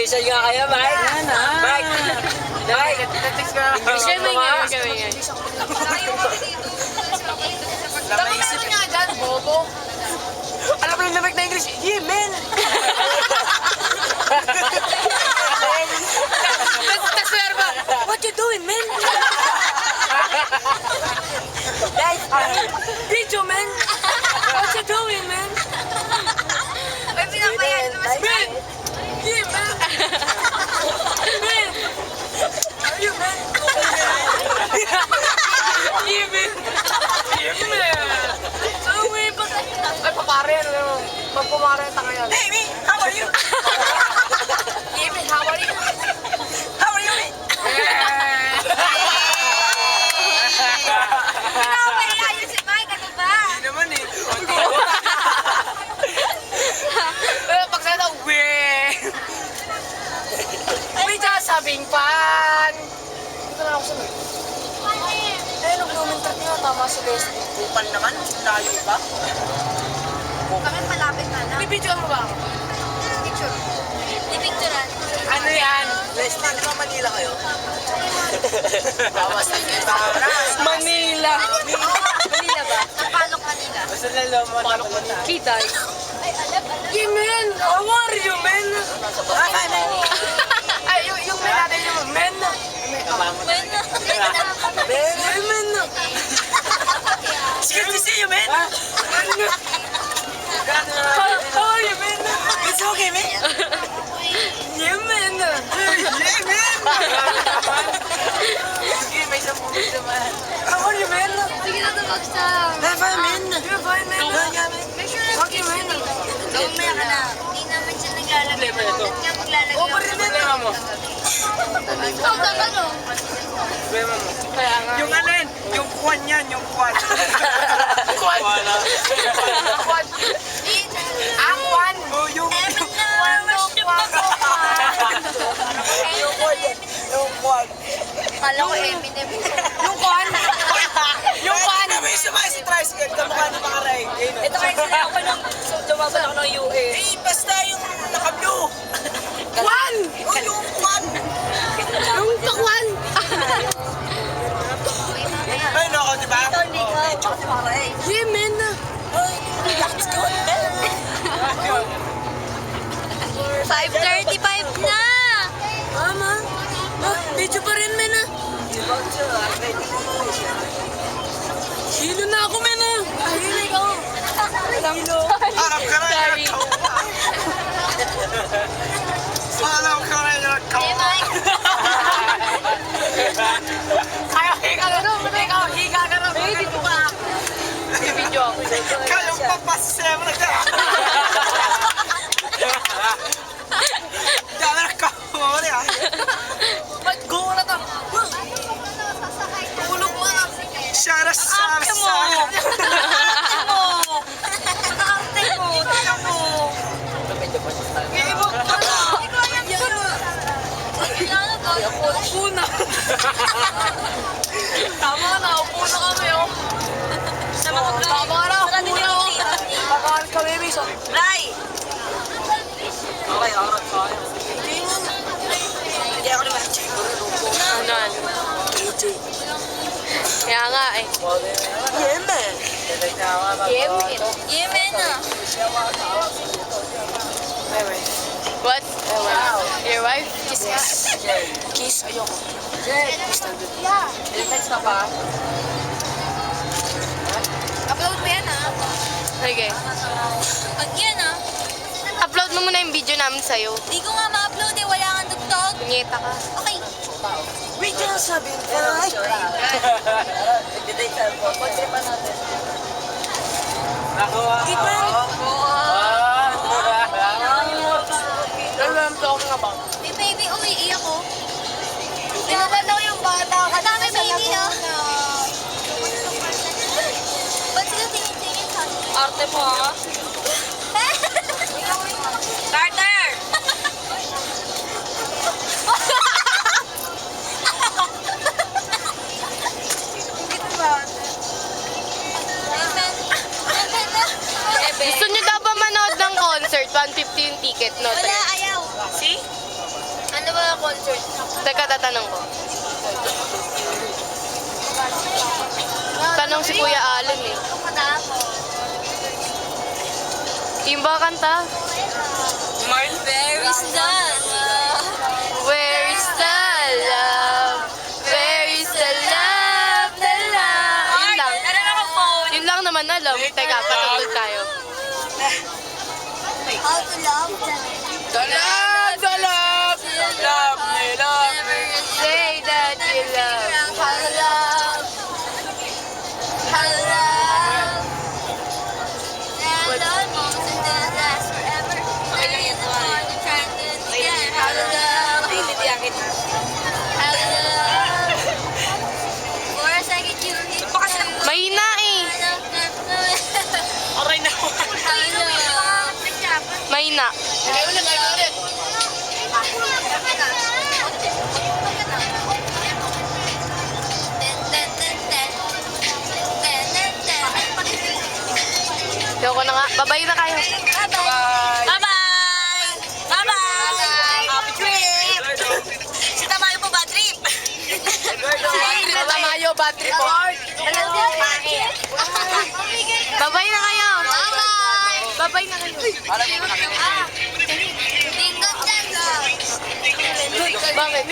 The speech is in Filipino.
Mag-rehearsal nga kayo, Mike. Mike. Mike. Share mo nga. Naisip nga dyan, bobo. Alam mo yung lamig na English? Yeah, man. Taswer ba? What you doing, man? Guys, video, man. What you doing, man? May pinapayan naman si Man. Yeah, man. Man. Are you, man? Yeah, man. Yeah, man. Uwi pa kayo. Ay, papare, ano? Magpumare ang tanga yan. Hey, me. How are you? David, how are you? How are you, man? Pinapahiya yun si Mike, ano ba? Hindi naman eh. Pero pag sana, weh! May sabing pan! Dito na ako sa may. Eh, nag-luminter niya, tama si Leslie. Upan naman. Layo pa. Bakit malapit na lang? Bibidyoan mo ba ako? Picture. Di-picturean. Ano yan? Leslie, di ba Manila kayo? Bawas na kita. Manila. Manila ba? Napalok Manila. Basta nalaman. Palok mo na. Kita. Yeah, man! How are you, man? Ay, yung men natin yung men. Men. Men. It's good to see you, man. How are you, man? It's okay, man. Yeah, man. Yeah, man. Sige, may sampung naman. How are you, man? Sige na tumagsa. I'm fine, man. You're fine, man. Make sure Okay, man. umaya ka na. Hindi naman siya naglalagay. Ba't nga maglalagay? Oh, pari na mo. Ikaw dapat no? Kaya nga. Yung alin? Yung kwan yan, yung kwan. Kwan. Kwan. Ang kwan. Oh, yung kwan. Kala ko Eminem. Yung kwan. Yung kwan. Ano may sumakay si tricycle? Kamukha ng mga ride. Ito kayo sila ako nung lumabas ako ng UA. Eh, basta yung naka-blue. Kwan. Oh, yung kwan. Yung kakwan. Ay, no, di ba? Hindi ka. Yeah, man. Let's go, man. 5:35 na! Mama. Video pa rin, man. Hilo na ako, man. Hilo ikaw. Alam ka na Sorry. yung alam ka na yung Eh, Mike. Kaya higa ka rin. Ikaw, higa ka rin. Eh, dito ka. Bibidyo ako. kayong papasem na ka. Dami na kahuli, ah. Ba't go na to? Tulog mo na. Shara sa Ate mo! Ate mo! Ate mo! Ate mo! Iibog ka na. Ikaw yan yun! Kailangan ba? Upo na. Tama na, upo na kami, oh. Tama na, upo na, oh. Kakain kami, miso. Ray! Okay, oras ko. Hindi ako naman. Ano? Kaya nga eh. Yeah, man. Yemen na! What? Your wife? Kiss ka. Kiss, ayoko. Text ka pa. Upload mo yan ah! Okay. Pag yan ah! Upload mo muna yung video namin sa'yo. Di ko nga ma-upload eh, wala kang tugtog. Punyeta ka. Okay. Wait, yan sabi. Ay. Pagtripan natin. Nakuha. Alam to ako nga ba? Hey baby, uy, iyak ko. Tinaban daw yung bata. Ang dami baby ah. Ba't sila tingin-tingin sa akin? Arte mo ha? Carter! Gusto niyo daw ba manood ng concert? 150 yung ticket, no? Wala, ayaw. See? concert. Teka, tatanong ko. Tanong si Kuya Allen eh. Yung ba kanta? Marl. Very sad. Where is the love? Where is the love? The love? Yun lang. Narinig ako phone. Yun lang naman alam. Teka, patutol tayo. How to love. Love, love. Love me, love me. Say that you love. How to love. How to love. And the moment that lasts forever. Okay lang yan naman. How to love. Naintindihan kita. How to love. For a second you hit me. Baka sila Mahina eh. aray na ako. How to love. Mahina. Yoko na nga. Babay na kayo. Bye. Bye-bye! Bye-bye! Happy trip! Si Tamayo po ba trip? Tamayo, bad trip po. Babay na kayo. Babay na kayo. Dingdong dang. Bakit?